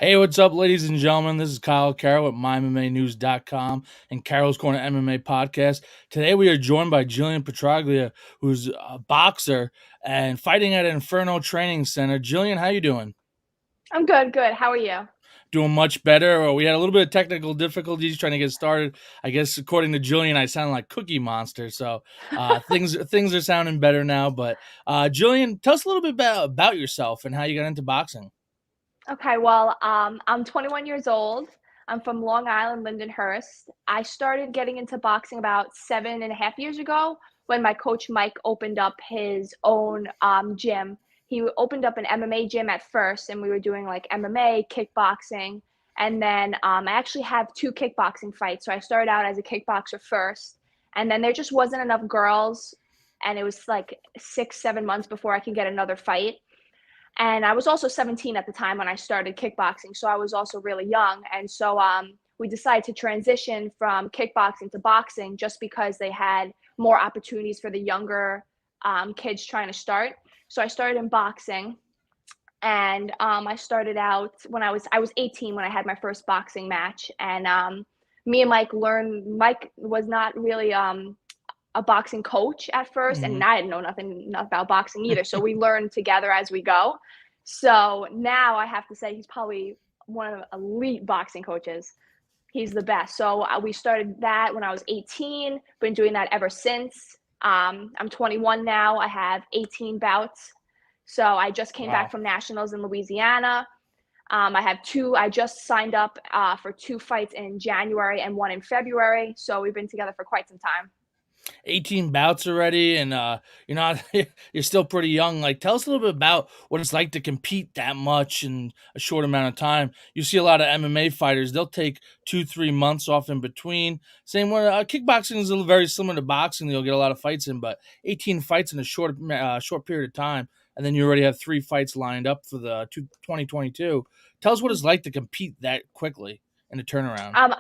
Hey, what's up, ladies and gentlemen? This is Carroll at MyMMAnews.com and Carroll's Corner MMA podcast. Today we are joined by Jillian Petroglia, who's a boxer and fighting at Inferno Training Center. Jillian, how you doing? I'm good, good. How are you? Doing much better. We had a little bit of technical difficulties trying to get started. I guess according to Jillian, I sound like Cookie Monster. So things are sounding better now. But Jillian, tell us a little bit about yourself and how you got into boxing. Okay, well, I'm 21 years old. I'm from Long Island, Lindenhurst. I started getting into boxing about 7.5 years ago when my coach Mike opened up his own gym. He opened up an MMA gym at first, and we were doing like MMA, kickboxing, and then I actually have two kickboxing fights. So I started out as a kickboxer first, and then there just wasn't enough girls, and it was like 6, 7 months before I could get another fight. And I was also 17 at the time when I started kickboxing, so I was also really young. And so we decided to transition from kickboxing to boxing just because they had more opportunities for the younger kids trying to start. So I started in boxing, and I started out when I was 18 when I had my first boxing match. And me and Mike learned. Mike was not really a boxing coach at first, and I didn't know nothing about boxing either. So we learned together as we go. So now I have to say he's probably one of the elite boxing coaches. He's the best. So we started that when I was 18. Been doing that ever since. I'm 21 now. I have 18 bouts. So I just came back Wow. from nationals in Louisiana. I have two. I just signed up for two fights in January and one in February. So we've been together for quite some time. 18 bouts already, and you're not you're still pretty young. Like, tell us a little bit about what it's like to compete that much in a short amount of time. You see a lot of MMA fighters, they'll take 2-3 months off in between. Same way, kickboxing is very similar to boxing. You'll get a lot of fights in, but 18 fights in a short period of time, and then you already have 3 fights lined up for the 2022. Tell us what it's like to compete that quickly in a turnaround. Um,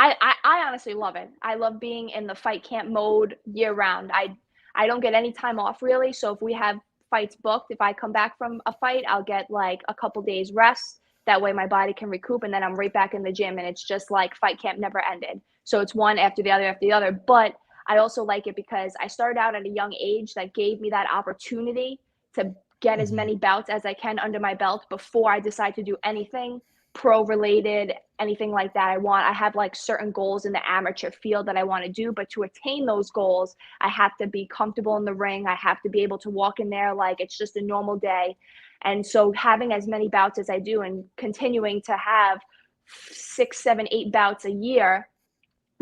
I honestly love it. I love being in the fight camp mode year round. I don't get any time off really. So if we have fights booked, if I come back from a fight, I'll get like a couple days rest. That way my body can recoup, and then I'm right back in the gym, and it's just like fight camp never ended. So it's one after the other after the other. But I also like it because I started out at a young age that gave me that opportunity to get as Mhm. many bouts as I can under my belt before I decide to do anything pro related, anything like that. I have like certain goals in the amateur field that I want to do, but to attain those goals, I have to be comfortable in the ring. I have to be able to walk in there like it's just a normal day. And so having as many bouts as I do and continuing to have 6, 7, 8 bouts a year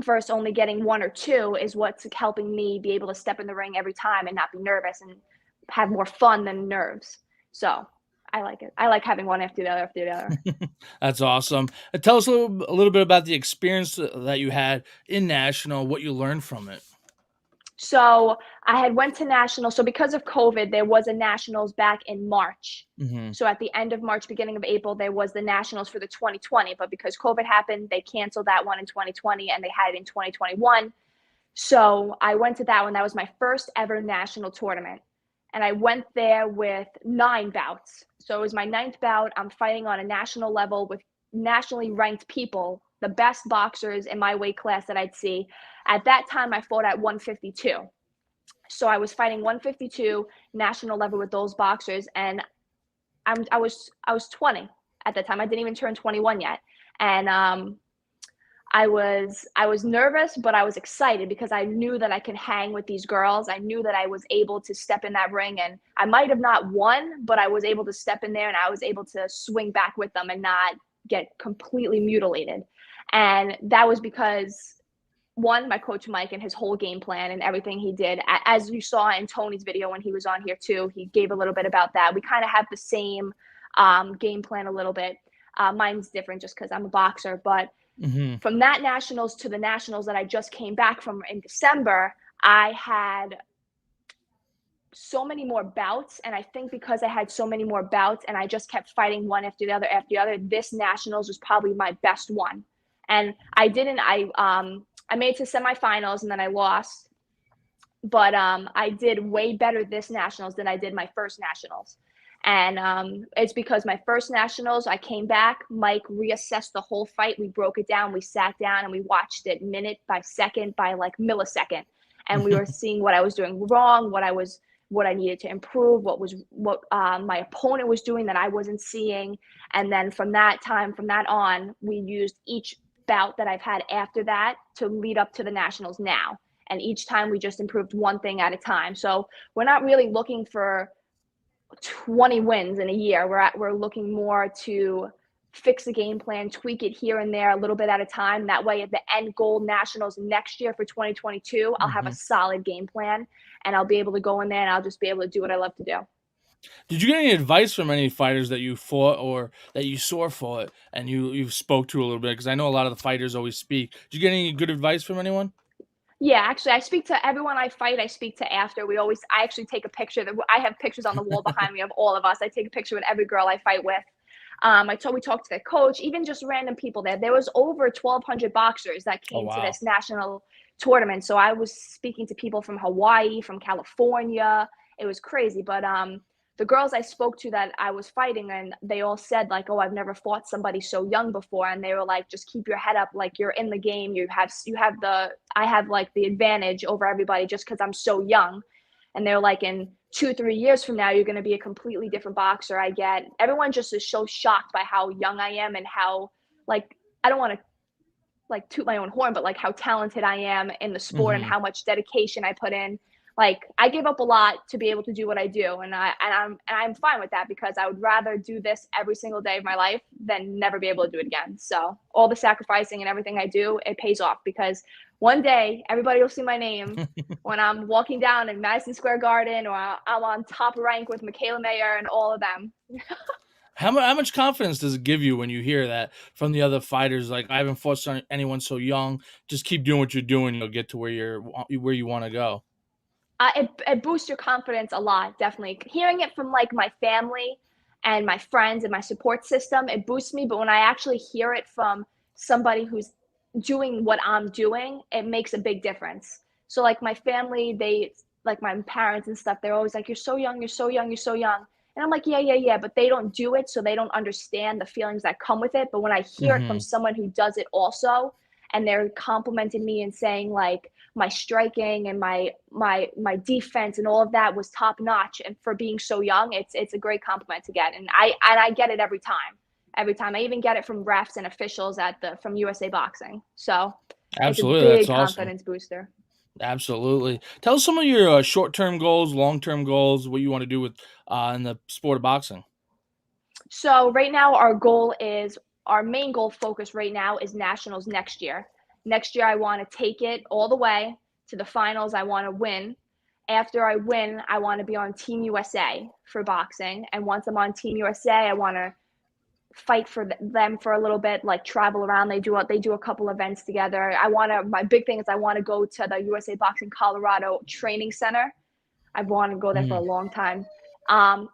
versus only getting one or two is what's helping me be able to step in the ring every time and not be nervous and have more fun than nerves. So I like it. I like having one after the other after the other. That's awesome. Tell us a little bit about the experience that you had in national, what you learned from it. So I had went to nationals. So because of COVID, there was a nationals back in March. Hmm. So at the end of March, beginning of April, there was the nationals for the 2020. But because COVID happened, they canceled that one in 2020 and they had it in 2021. So I went to that one. That was my first ever national tournament. And I went there with 9 bouts. So it was my ninth bout. I'm fighting on a national level with nationally ranked people, the best boxers in my weight class that I'd see. At that time, I fought at 152. So I was fighting 152 national level with those boxers, and I was 20 at the time. I didn't even turn 21 yet, and I was nervous, but I was excited because I knew that I could hang with these girls. I knew that I was able to step in that ring, and I might have not won, but I was able to step in there and I was able to swing back with them and not get completely mutilated. And that was because one, my coach Mike and his whole game plan and everything he did, as you saw in Tony's video when he was on here too, he gave a little bit about that. We kind of have the same game plan a little bit. Mine's different just because I'm a boxer, but Hmm. from that nationals to the nationals that I just came back from in December, I had so many more bouts. And I think because I had so many more bouts and I just kept fighting one after the other, this nationals was probably my best one. And I made it to semifinals and then I lost. But I did way better this nationals than I did my first nationals. And it's because my first nationals, I came back, Mike reassessed the whole fight. We broke it down, we sat down and we watched it minute by second by like millisecond. And we were seeing what I was doing wrong, what I needed to improve, what my opponent was doing that I wasn't seeing. And then from that on, we used each bout that I've had after that to lead up to the nationals now. And each time we just improved one thing at a time. So we're not really looking for 20 wins in a year. We're looking more to fix the game plan, tweak it here and there a little bit at a time. That way, at the end goal nationals next year for 2022, I'll have a Mhm. solid game plan and I'll be able to go in there and I'll just be able to do what I love to do. Did you get any advice from any fighters that you fought or that you saw fought and you spoke to a little bit? Because I know a lot of the fighters always speak. Did you get any good advice from anyone? Yeah, actually, I speak to everyone I fight. I speak to after. I actually take a picture. I have pictures on the wall behind me of all of us. I take a picture with every girl I fight with. We talked to the coach, even just random people there. There was over 1,200 boxers that Oh came to wow. this national tournament. So I was speaking to people from Hawaii, from California. It was crazy. But the girls I spoke to that I was fighting, and they all said like, "Oh, I've never fought somebody so young before," and they were like, "Just keep your head up, like you're in the game. I have like the advantage over everybody just because I'm so young." And they're like, in 2-3 years from now, you're going to be a completely different boxer. Everyone just is so shocked by how young I am and how, like, I don't want to like toot my own horn, but like how talented I am in the sport and Hmm. how much dedication I put in. Like I gave up a lot to be able to do what I do, and I'm fine with that because I would rather do this every single day of my life than never be able to do it again. So all the sacrificing and everything I do, it pays off because one day everybody will see my name when I'm walking down in Madison Square Garden or I'm on top rank with Michaela Mayer and all of them. How much confidence does it give you when you hear that from the other fighters? Like, I haven't fought anyone so young. Just keep doing what you're doing. You'll get to where you want to go. It boosts your confidence a lot, definitely. Hearing it from like my family and my friends and my support system, it boosts me. But when I actually hear it from somebody who's doing what I'm doing, it makes a big difference. So like my family, like my parents and stuff, they're always like, "You're so young, you're so young, you're so young." And I'm like, "Yeah, yeah, yeah," but they don't do it, so they don't understand the feelings that come with it. But when I hear it from Hmm. someone who does it also, and they're complimenting me and saying like my striking and my defense and all of that was top notch, and for being so young, it's a great compliment to get, and I get it every time. Every time I even get it from refs and officials from USA Boxing. So it's a Absolutely, that's big awesome. confidence booster. Absolutely. Tell us some of your short-term goals, long-term goals, what you want to do with in the sport of boxing. So right now our main goal focus right now is nationals next year. Next year I want to take it all the way to the finals. I want to win. After I win, I want to be on Team USA for boxing. And once I'm on Team USA, I want to fight for them for a little bit, like travel around. They do a couple events together. My big thing is I want to go to the USA Boxing Colorado Training Center. I've wanted to go there for a Mm. long time.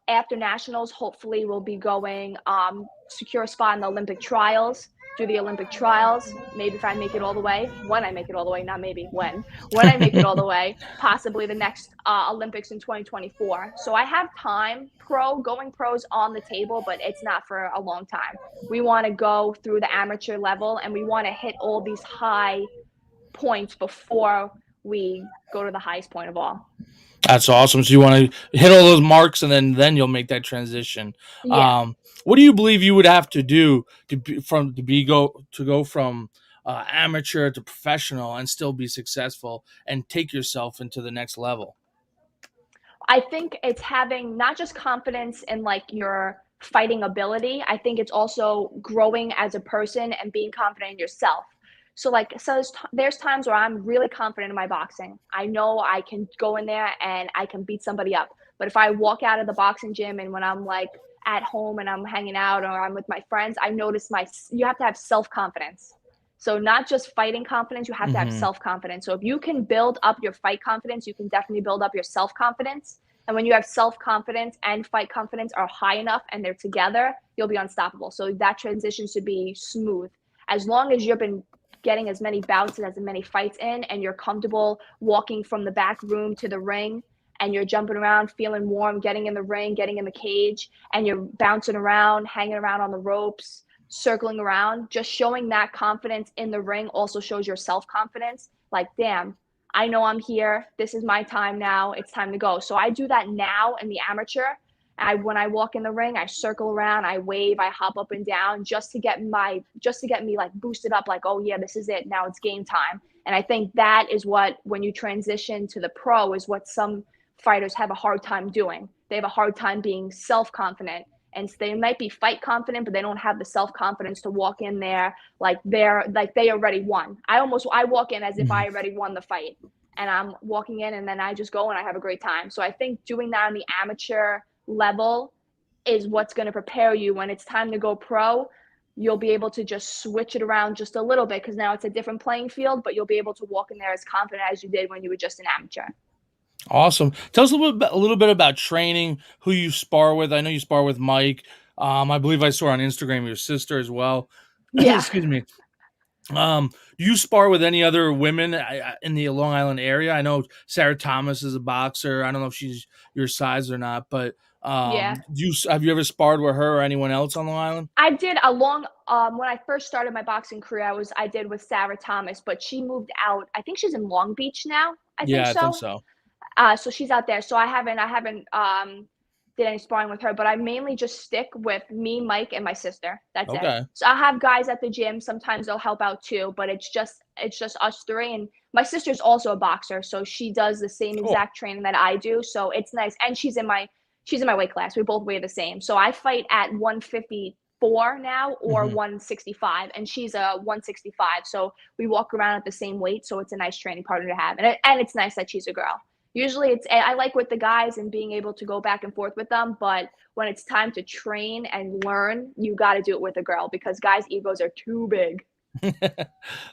After nationals, hopefully we'll be going secure a spot in the Olympic trials, do the Olympic trials. Maybe if I make it all the way, when I make it all the way, not maybe when I make it all the way, possibly the next Olympics in 2024. So I have time. Going pros on the table, but it's not for a long time. We want to go through the amateur level and we want to hit all these high points before we go to the highest point of all. That's awesome. So you want to hit all those marks, and then you'll make that transition. Yeah. What do you believe you would have to do to go from amateur to professional and still be successful and take yourself into the next level? I think it's having not just confidence in like your fighting ability. I think it's also growing as a person and being confident in yourself. There's times where I'm really confident in my boxing. I know I can go in there and I can beat somebody up. But if I walk out of the boxing gym and when I'm like at home and I'm hanging out or I'm with my friends, I notice you have to have self-confidence. So not just fighting confidence, you have to have Hmm. self-confidence. So if you can build up your fight confidence, you can definitely build up your self-confidence. And when you have self-confidence and fight confidence are high enough and they're together, you'll be unstoppable. So that transition should be smooth. As long as you've been getting as many bouts and as many fights in and you're comfortable walking from the back room to the ring and you're jumping around, feeling warm, getting in the ring, getting in the cage, and you're bouncing around, hanging around on the ropes, circling around, just showing that confidence in the ring also shows your self-confidence. Like, damn, I know I'm here. This is my time now. It's time to go. So I do that now in the amateur. When I walk in the ring, I circle around, I wave, I hop up and down just to get me like boosted up, like, oh yeah, this is it. Now it's game time. And I think that is what, when you transition to the pro, is what some fighters have a hard time doing. They have a hard time being self-confident, and they might be fight confident, but they don't have the self-confidence to walk in there like they already won. I walk in as if I already won the fight, and I'm walking in, and then I just go and I have a great time. So I think doing that on the amateur level is what's going to prepare you when it's time to go pro. You'll be able to just switch it around just a little bit, because now it's a different playing field, but you'll be able to walk in there as confident as you did when you were just an amateur. Awesome. Tell us a little bit about training, who you spar with. I know you spar with Mike. I believe I saw on Instagram your sister as well. Yeah. Excuse me. Do you spar with any other women in the Long Island area? I know Sarah Thomas is a boxer. I don't know if she's your size or not, but Yeah. have you ever sparred with her or anyone else on Long Island? I did a long when I first started my boxing career, I did with Sarah Thomas, but she moved out. I think she's in Long Beach now. I think Yeah, I think so. so. So she's out there. So I haven't did any sparring with her, but I mainly just stick with me, Mike, and my sister. That's it. Okay. So I have guys at the gym. Sometimes they'll help out too, but it's just us three. And my sister's also a boxer, so she does the same Cool. exact training that I do. So it's nice. And she's in my weight class. We both weigh the same. So I fight at 154 now or Hmm. 165, and she's a 165. So we walk around at the same weight. So it's a nice training partner to have. And it's nice that she's a girl. Usually I like with the guys and being able to go back and forth with them, but when it's time to train and learn, you got to do it with a girl, because guys' egos are too big.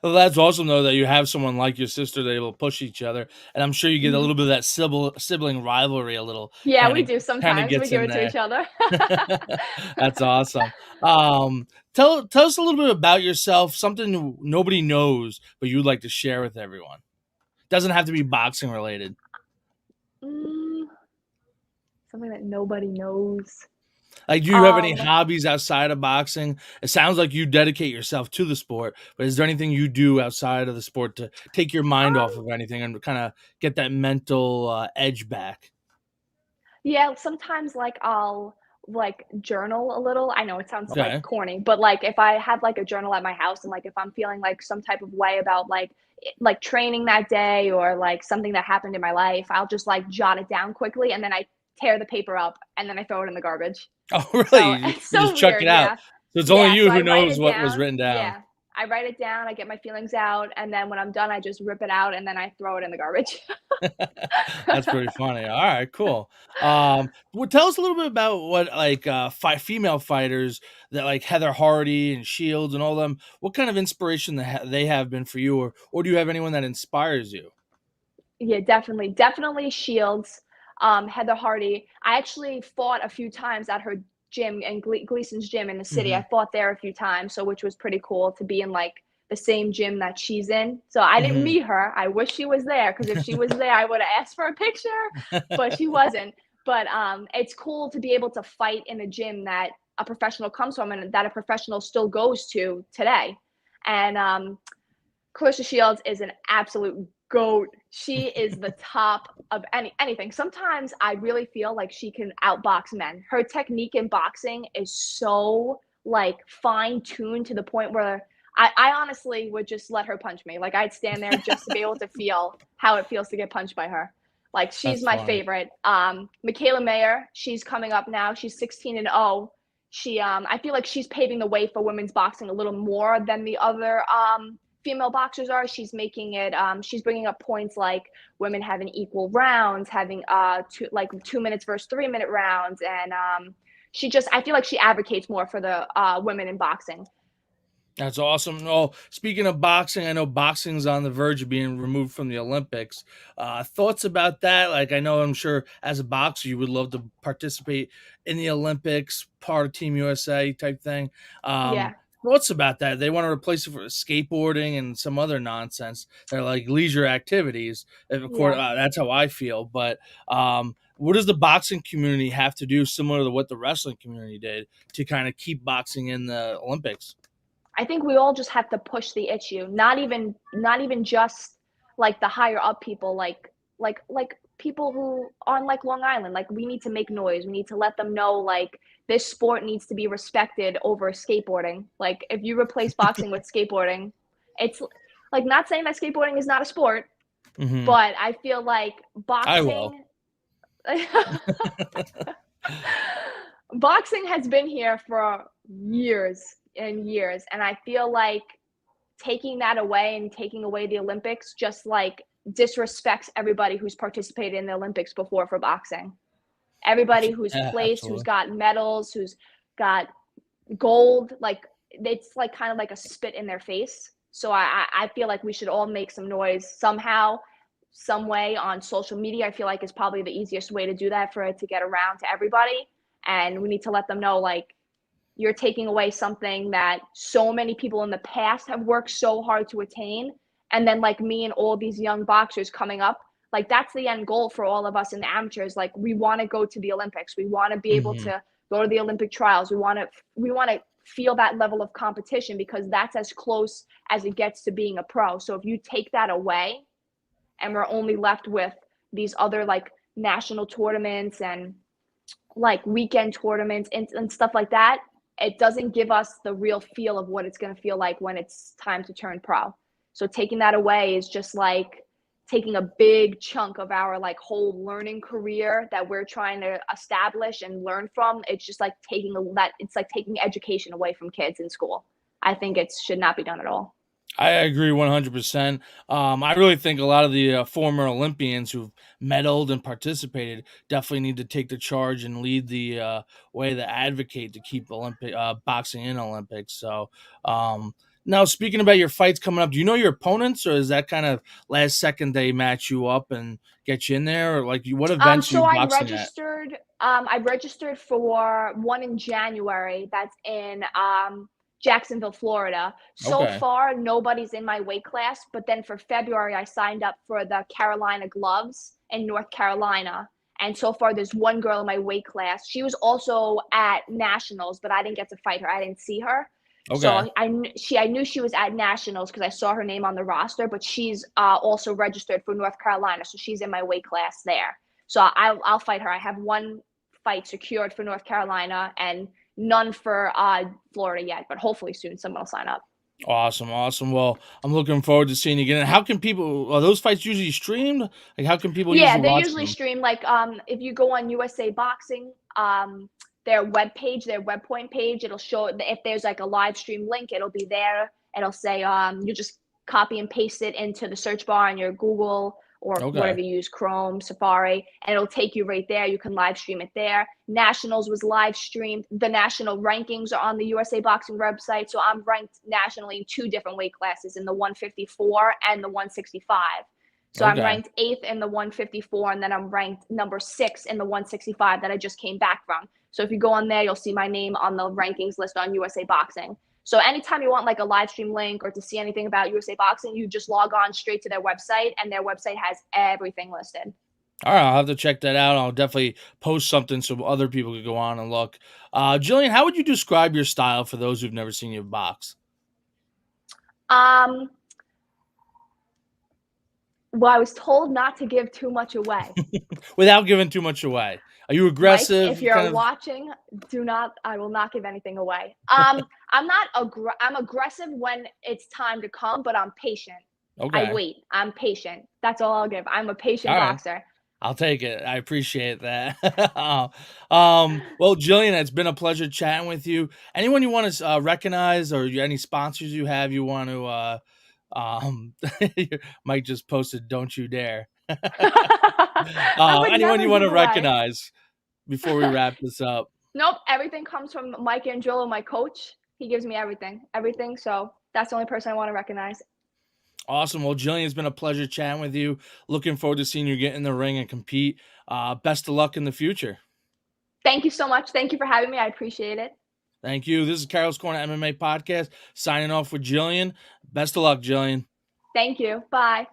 Well, that's awesome though that you have someone like your sister that will push each other, and I'm sure you get a Mhm. little bit of that sibling rivalry. A little Yeah, kind we of do kind of sometimes. We gets give in it to there. each other. That's awesome. Tell us a little bit about yourself, something nobody knows, but you'd like to share with everyone. Doesn't have to be boxing related. Mm, something that nobody knows. Like, do you have any Um, hobbies outside of boxing? It sounds like you dedicate yourself to the sport, but is there anything you do outside of the sport to take your mind off um, of anything and kind of get that mental edge back? yeah, sometimes like I'll like journal a little. I know it sounds like Okay. corny, but like if I have like a journal at my house, and like if I'm feeling like some type of way about like training that day, or like something that happened in my life, I'll just like jot it down quickly, and then I tear the paper up, and then I throw it in the garbage. Oh, So really? it's You so just chuck it weird, out. yeah. So it's only Yeah, so you I who write knows it what was down. written down. Yeah. I write it down, I get my feelings out, and then when I'm done, I just rip it out, and then I throw it in the garbage. That's pretty funny. All right, cool. Well, tell us a little bit about what like female fighters that like Heather Hardy and Shields and all them. What kind of inspiration they have been for you, or do you have anyone that inspires you? Yeah, definitely. Definitely Shields, Heather Hardy. I actually fought a few times at her gym, and Gleason's gym in the city. Hmm. I fought there a few times, so which was pretty cool to be in like the same gym that she's in. So I didn't Hmm. meet her. I wish she was there, because if she was there, I would have asked for a picture, but she wasn't. But it's cool to be able to fight in a gym that a professional comes from, and that a professional still goes to today. And Clarissa Shields is an absolute goat. She is the top of anything. Sometimes I really feel like she can outbox men. Her technique in boxing is so like fine tuned to the point where I honestly would just let her punch me. Like I'd stand there just to be able to feel how it feels to get punched by her. Like she's That's my funny. favorite. Michaela Mayer, she's coming up now. She's 16-0. I feel like she's paving the way for women's boxing a little more than the other female boxers are. She's making it. She's bringing up points like women having equal rounds, having 2 minutes versus 3 minute rounds, and I feel like she advocates more for the women in boxing. That's awesome. Oh, speaking of boxing, I know boxing's on the verge of being removed from the Olympics. Thoughts about that? Like, I know, I'm sure as a boxer, you would love to participate in the Olympics, part of Team USA type thing. Yeah. thoughts about that. They want to replace it for skateboarding and some other nonsense. They're like leisure activities. And of course, Yeah. that's how I feel. But what does the boxing community have to do, similar to what the wrestling community did, to kind of keep boxing in the Olympics? I think we all just have to push the issue. Not even just like the higher up people, like people who on like Long Island. Like we need to make noise. We need to let them know like this sport needs to be respected over skateboarding. Like if you replace boxing with skateboarding, it's like not saying that skateboarding is not a sport, Hmm. but I feel like I will. boxing boxing has been here for years and years, and I feel like taking that away and taking away the Olympics just like disrespects everybody who's participated in the Olympics before for boxing. Everybody who's Yeah, placed, who's absolutely. got medals, who's got gold, like it's like kind of like a spit in their face. So I feel like we should all make some noise somehow, some way on social media. I feel like is probably the easiest way to do that for it to get around to everybody. And we need to let them know like you're taking away something that so many people in the past have worked so hard to attain. And then like me and all these young boxers coming up, like that's the end goal for all of us in the amateurs. Like we want to go to the Olympics. We want to be able Hmm. to go to the Olympic trials. We want to feel that level of competition because that's as close as it gets to being a pro. So if you take that away and we're only left with these other like national tournaments and like weekend tournaments and stuff like that, it doesn't give us the real feel of what it's going to feel like when it's time to turn pro. So taking that away is just like taking a big chunk of our like whole learning career that we're trying to establish and learn from. It's just like it's like taking education away from kids in school. I think it should not be done at all. I agree 100%. I really think a lot of the former Olympians who've medaled and participated definitely need to take the charge and lead the way to advocate to keep Olympic boxing in Olympics. So, now speaking about your fights coming up, do you know your opponents, or is that kind of last second they match you up and get you in there, or like what events are So you boxing at? I registered for one in January that's in Jacksonville, Florida. So Okay, far, nobody's in my weight class, but then for February, I signed up for the Carolina Gloves in North Carolina. And so far, there's one girl in my weight class. She was also at nationals, but I didn't get to fight her. I didn't see her. okay, So I knew she was at nationals because I saw her name on the roster, but she's also registered for North Carolina, so she's in my weight class there. So I'll fight her. I have one fight secured for North Carolina and none for Florida yet, but hopefully soon someone will sign up. awesome, awesome. Well, I'm looking forward to seeing you again. How can people? Are those fights usually streamed? Like, how can people Yeah, usually they watch usually them? stream like if you go on USA Boxing, their web page, their web point page, it'll show if there's like a live stream link, it'll be there. It'll say you just copy and paste it into the search bar on your Google or Okay. whatever you use, Chrome, Safari, and it'll take you right there. You can live stream it there. Nationals was live streamed. The national rankings are on the USA Boxing website, so I'm ranked nationally in two different weight classes, in the 154 and the 165. So I'm Okay. ranked eighth in the 154, and then I'm ranked number six in the 165 that I just came back from. So if you go on there, you'll see my name on the rankings list on USA Boxing. So anytime you want like a live stream link or to see anything about USA Boxing, you just log on straight to their website, and their website has everything listed. All right, I'll have to check that out. I'll definitely post something so other people could go on and look. Jillian, how would you describe your style for those who've never seen you box? Um, well, I was told not to give too much away. Without giving too much away. Are you Mike, if aggressive? you're Kind of. watching, do not, I will not give anything away. I'm aggressive when it's time to come, but I'm patient. I Okay. wait. I'm patient. That's all I'll give. I'm a patient All right. boxer. I'll take it. I appreciate that. Well, Jillian, it's been a pleasure chatting with you. Anyone you want to recognize, or any sponsors you have you want to, um, Mike just posted, "Don't you dare." I would Anyone never you want give to away. recognize before we wrap this up? Nope, everything comes from Mike Angelo, my coach. He gives me everything, everything. So that's the only person I want to recognize. Awesome. Well, Jillian, it's been a pleasure chatting with you. Looking forward to seeing you get in the ring and compete. Best of luck in the future. Thank you so much. Thank you for having me. I appreciate it. Thank you. This is Carroll's Corner MMA podcast. Signing off with Jillian. Best of luck, Jillian. Thank you. Bye.